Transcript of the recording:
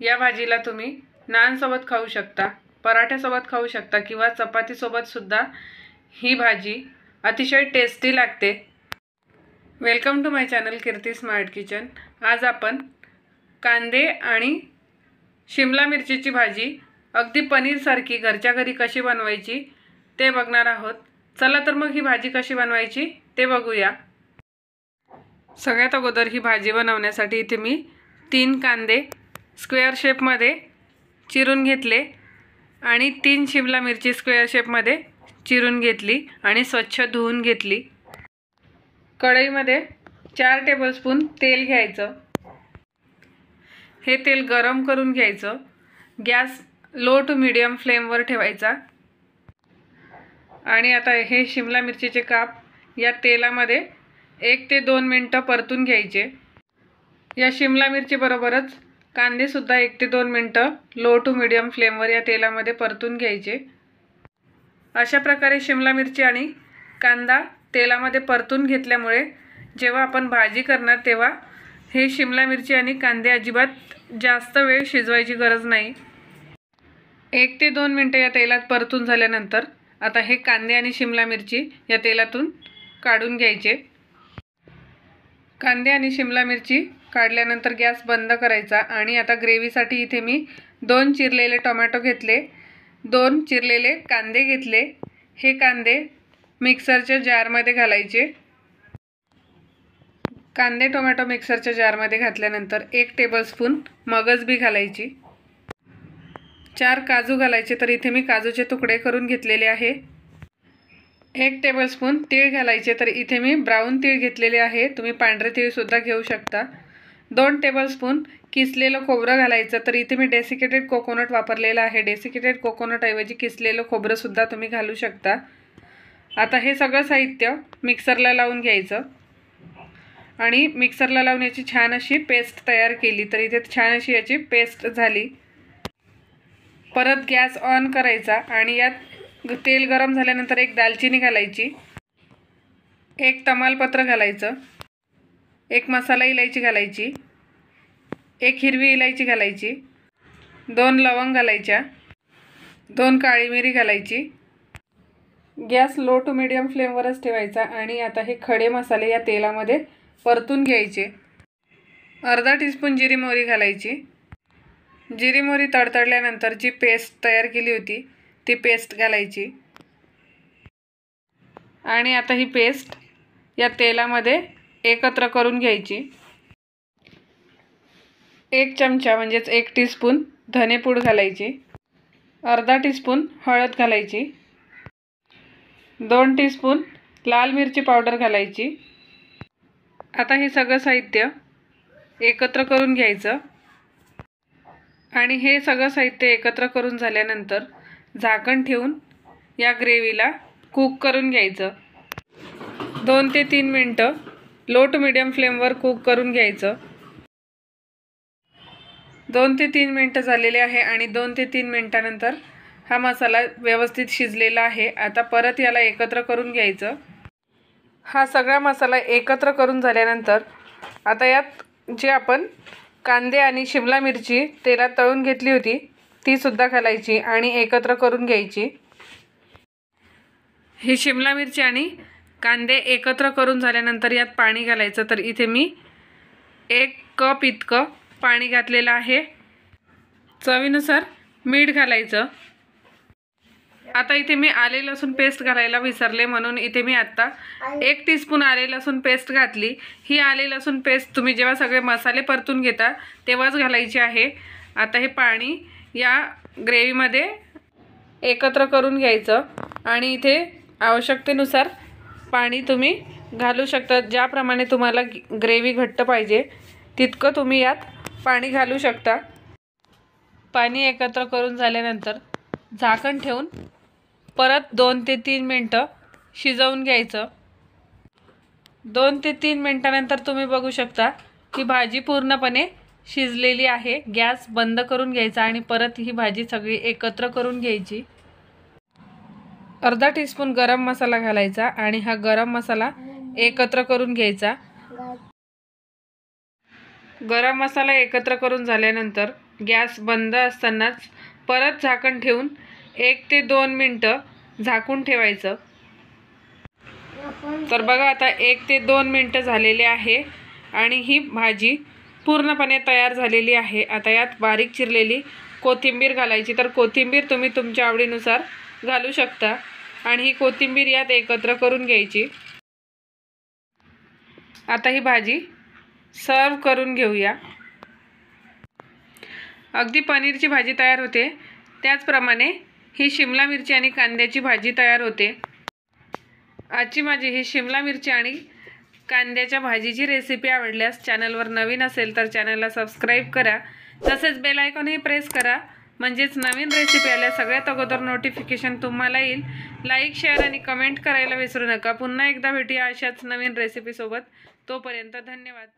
या भाजीला तुम्ही नान सोबत खाऊ शकता, पराठ्यासोबत खाऊ शकता किंवा चपाती सोबत सुद्धा ही भाजी अतिशय टेस्टी लागते। Welcome to my channel Kirti smart kitchen. आज आपण कांदे आणि शिमला मिरचीची भाजी अगदी पनीर सारखी घरच्या घरी कशी बनवायची ते बघणार आहोत। चला तर मग ही भाजी कशी बनवायची ते बघूया। सगळ्यात अगोदर ही भाजी बनवण्यासाठी इथे मी 3 कांदे स्क्वेअर शेप मध्ये चिरून घेतले आणि 3 शिमला मिरची स्क्वेअर शेप मध्ये चिरून घेतली आणि स्वच्छ धुवून घेतली। कढईमध्ये 4 टेबलस्पून तेल घ्यायचं। हे तेल गरम करून घ्यायचं। गॅस लो टू मीडियम फ्लेमवर ठेवायचा आणि आता हे शिमला मिरचीचे काप या तेलामध्ये 1 ते 2 मिनिटं परतून घ्यायचे। या शिमला मिरची बरोबरच कांदे सुद्धा 1 ते 2 मिनिटं लो टू मीडियम फ्लेमवर या तेलामध्ये परतून घ्यायचे। अशा प्रकारे शिमला मिरची आणि कांदा तेलामध्ये परतून घेतल्यामुळे जेव्हा आपण भाजी करणार तेव्हा हे शिमला मिरची आणि कांदे अजिबात जास्त वेळ शिजवायची गरज नाही। 1 ते 2 मिनिटं या तेलात परतून झाल्यानंतर आता हे कांदे आणि शिमला मिरची या तेलातून काढून घ्यायचे। कांदे आणि शिमला मिरची काढल्यानंतर गॅस बंद करायचा आणि आता ग्रेव्हीसाठी इथे मी 2 चिरलेले टोमॅटो घेतले, 2 चिरलेले कांदे घेतले। हे कांदे मिक्सरच्या जारमध्ये घालायचे। कांदे टोमॅटो मिक्सरच्या जारमध्ये घातल्यानंतर 1 टेबलस्पून मगज बी घालायची, 4 काजू घालायचे, तर इथे मी काजूचे तुकडे करून घेतलेले आहे। 1 टेबलस्पून तीळ घालायचे, तर इथे मी ब्राऊन तीळ घेतलेले आहे, तुम्ही पांढरे तीळ सुद्धा घेऊ शकता। 2 टेबलस्पून किसलेलं खोबरं घालायचं, तर इथे मी डेसिकेटेड कोकोनट वापरलेला आहे। डेसिकेटेड कोकोनट ऐवजी किसलेलं खोबरं सुद्धा तुम्ही घालू शकता। आता हे सगळं साहित्य मिक्सरला लावून घ्यायचं आणि मिक्सरला लावून याची छान अशी पेस्ट तयार केली, तर इथे छान अशी याची पेस्ट झाली। परत गॅस ऑन करायचा आणि यात तेल गरम झाल्यानंतर 1 दालचिनी घालायची, 1 तमालपत्र घालायचं, 1 मसाला इलायची घालायची, 1 हिरवी इलायची घालायची, 2 लवंग घालायच्या, 2 काळी मिरी घालायची। गॅस लो टू मीडियम फ्लेमवरच ठेवायचा आणि आता हे खडे मसाले या तेलामध्ये परतून घ्यायचे। अर्धा टीस्पून जिरी मोहरी घालायची। जिरी मोहरी तडतडल्यानंतर जी पेस्ट तयार केली होती ती पेस्ट घालायची आणि आता ही पेस्ट या तेलामध्ये एकत्र करून घ्यायची। 1 चमचा म्हणजेच 1 टीस्पून धनेपूड घालायची, अर्धा टीस्पून हळद घालायची, 2 टीस्पून लाल मिरची पावडर घालायची। आता हे सगळं साहित्य एकत्र करून घ्यायचं आणि हे सगळं साहित्य एकत्र करून झाल्यानंतर झाकण ठेवून या ग्रेव्हीला कुक करून घ्यायचं। 2 ते 3 मिनिटं लो टू मीडियम फ्लेमवर कुक करून घ्यायचं। 2 ते 3 मिनिटं झालेले आहे आणि 2 ते 3 मिनिटानंतर हा मसाला व्यवस्थित शिजलेला आहे। आता परत याला एकत्र करून घ्यायचं। हा सगळा मसाला एकत्र करून झाल्यानंतर आता यात जे आपण कांदे आणि शिमला मिरची तेलात तळून घेतली होती ती सुद्धा घालायची आणि एकत्र करून घ्यायची। ही शिमला मिरची आणि कांदे एकत्र करून झाल्यानंतर यात पाणी घालायचं, तर इथे मी 1 कप इतकं पाणी घातलेलं आहे। चवीनुसार मीठ घालायचं। आता इथे मी आले लसूण पेस्ट घालायला विसरले, म्हणून इथे मी आता 1 टीस्पून आले लसूण पेस्ट घातली। ही आले लसूण पेस्ट तुम्ही जेव्हा सगळे मसाले परतून घेता तेव्हाच घालायची आहे। आता हे पाणी या ग्रेव्हीमध्ये एकत्र करून घ्यायचं आणि इथे आवश्यकतेनुसार पाणी तुम्ही घालू शकता। ज्याप्रमाणे तुम्हाला ग्रेव्ही घट्ट पाहिजे तितकं तुम्ही यात पाणी घालू शकता। पाणी एकत्र करून झाल्यानंतर झाकण ठेवून परत 2 ते 3 मिनिटं शिजवून घ्यायचं। 2 ते 3 मिनिटानंतर तुम्ही बघू शकता की भाजी पूर्णपणे शिजलेली आहे। गॅस बंद करून घ्यायचा आणि परत ही भाजी सगळी एकत्र करून घ्यायची। अर्धा टीस्पून गरम मसाला घालायचा आणि हा गरम मसाला एकत्र करून घ्यायचा। गरम मसाला एकत्र करून झाल्यानंतर गॅस बंद असतानाच परत झाकण ठेवून 1 ते 2 मिनटं झाकून ठेवायचं। तर बघा आता 1 ते 2 मिनटं झालेले आहे आणि ही भाजी पूर्णपणे तयार झालेली आहे। आता यात बारीक चिरलेली कोथिंबीर घालायची। तर कोथिंबीर तुम्ही तुमच्या आवडीनुसार घालू शकता आणि ही कोथिंबीर यात एकत्र करून घ्यायची। आता ही भाजी सर्व करून घेऊया। अगदी पनीरची भाजी तयार होते त्याचप्रमाणे ही शिमला मिरची आणि कांद्याची भाजी तयार होते। आजची माझी ही शिमला मिरची आणि कांद्याच्या भाजीची रेसिपी आवडल्यास चॅनलवर नवीन असेल तर चॅनलला सबस्क्राईब करा, तसेच बेल आयकॉनही प्रेस करा, म्हणजेच नवीन रेसिपी आल्या सगळ्यात अगोदर नोटिफिकेशन तुम्हाला येईल। लाईक, शेअर आणि कमेंट करायला विसरू नका। पुन्हा एकदा भेटूया अशाच नवीन रेसिपीसोबत। तोपर्यंत धन्यवाद।